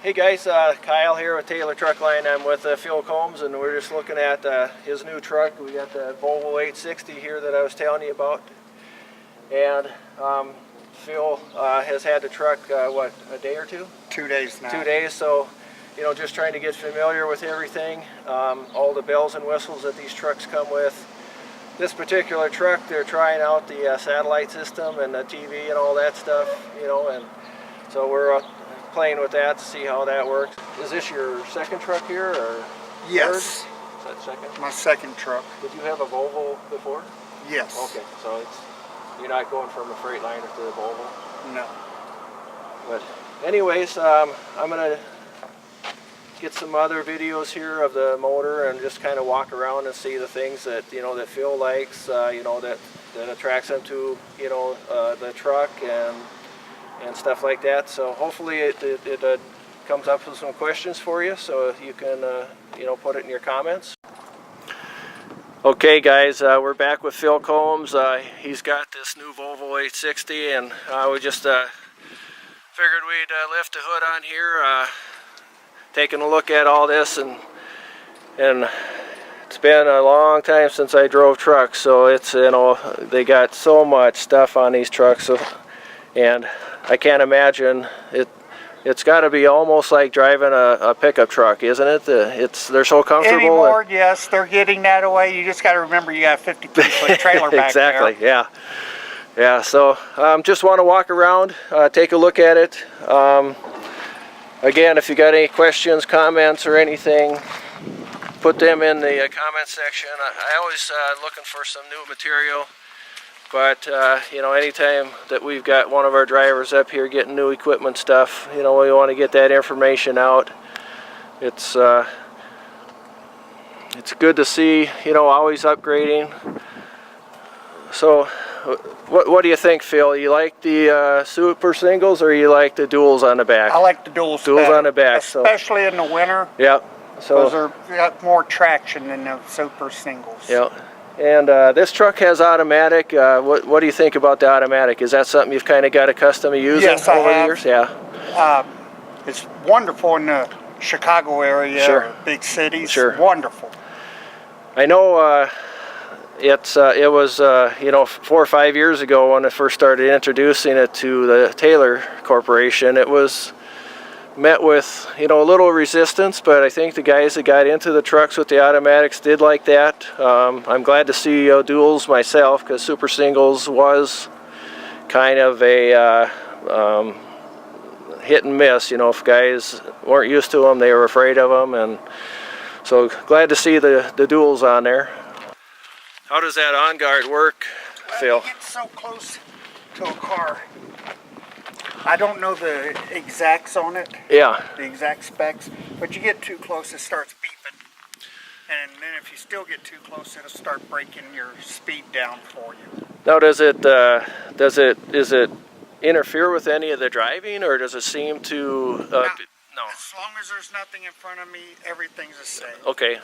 Hey guys, Kyle here with Taylor Truck Line. I'm with Phil Combs, and we're just looking at his new truck. We got the Volvo 860 here that I was telling you about. And Phil has had the truck, what, a day or two? 2 days now. 2 days, so you know, just trying to get familiar with everything, all the bells and whistles that these trucks come with. This particular truck, they're trying out the satellite system and the TV and all that stuff, you know, and so we're playing with that to see how that works. Is this your second truck here, or Yes. third? Is that second? My second truck. Did you have a Volvo before? Yes. Okay, so you're not going from a Freightliner to the Volvo? No. But anyways, I'm gonna get some other videos here of the motor and just kind of walk around and see the things that, you know, that Phil likes, you know, that attracts him to, you know, the truck and stuff like that. So hopefully it comes up with some questions for you, so you can you know, put it in your comments. Okay guys, we're back with Phil Combs. He's got this new Volvo 860, and we just figured we'd lift the hood on here, taking a look at all this, and it's been a long time since I drove trucks, so it's, you know, they got so much stuff on these trucks, so, and I can't imagine it. It's got to be almost like driving a pickup truck, isn't it? They're so comfortable. Anymore, yes, they're getting that away. You just got to remember you got a 52-foot trailer back exactly, there. yeah. So just want to walk around, take a look at it. Again, if you got any questions, comments, or anything, put them in the comment section. I always looking for some new material. But, you know, anytime that we've got one of our drivers up here getting new equipment stuff, you know, we want to get that information out. It's good to see, you know, always upgrading. So, what do you think, Phil? You like the super singles, or you like the duals on the back? I like the duals better, on the back. Especially in the winter. Yeah. So those got more traction than the super singles. Yeah. And this truck has automatic. What do you think about the automatic? Is that something you've kind of got accustomed to using over the years? Yeah. It's wonderful in the Chicago area, sure. Big cities. Sure. Wonderful. I know it was, you know, 4 or 5 years ago when I first started introducing it to the Taylor Corporation. It was met with, you know, a little resistance, but I think the guys that got into the trucks with the automatics did like that. I'm glad to see duals myself, because super singles was kind of a hit and miss. You know, if guys weren't used to them, they were afraid of them, and so glad to see the duals on there. How does that on guard work, Phil? You get so close to a car. I don't know the exacts on it. Yeah. The exact specs, but you get too close, it starts beeping. And then if you still get too close, it'll start breaking your speed down for you. Now, does it interfere with any of the driving, or does it seem to? No. As long as there's nothing in front of me, everything's the same. Okay.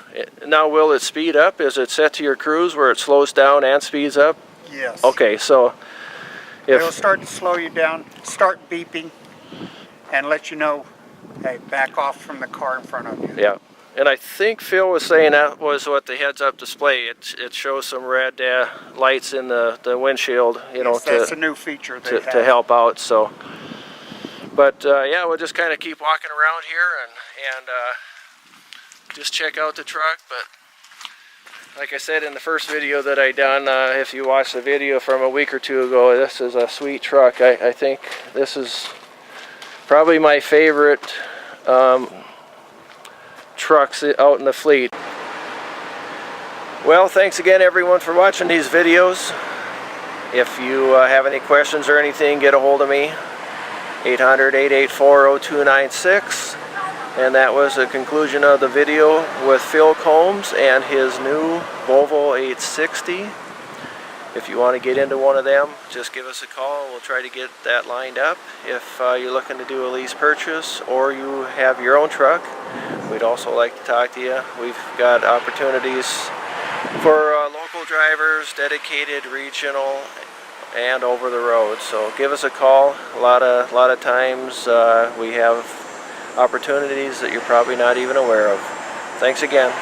Now, will it speed up? Is it set to your cruise where it slows down and speeds up? Yes. Okay, so it'll start to slow you down, start beeping, and let you know, hey, back off from the car in front of you. Yeah, and I think Phil was saying that was what the heads-up display. It shows some red lights in the windshield, you know, that's a new feature they have to help out. So, but yeah, we'll just kind of keep walking around here and just check out the truck. But like I said in the first video that I done, if you watch the video from a week or two ago, this is a sweet truck. I think this is probably my favorite trucks out in the fleet. Well, thanks again everyone for watching these videos. If you have any questions or anything, get a hold of me, 800-884-0296. And that was the conclusion of the video with Phil Combs and his new Volvo 860. If you want to get into one of them, just give us a call and we'll try to get that lined up. If you're looking to do a lease purchase or you have your own truck, we'd also like to talk to you. We've got opportunities for local drivers, dedicated, regional, and over the road. So give us a call. A lot of times we have opportunities that you're probably not even aware of. Thanks again.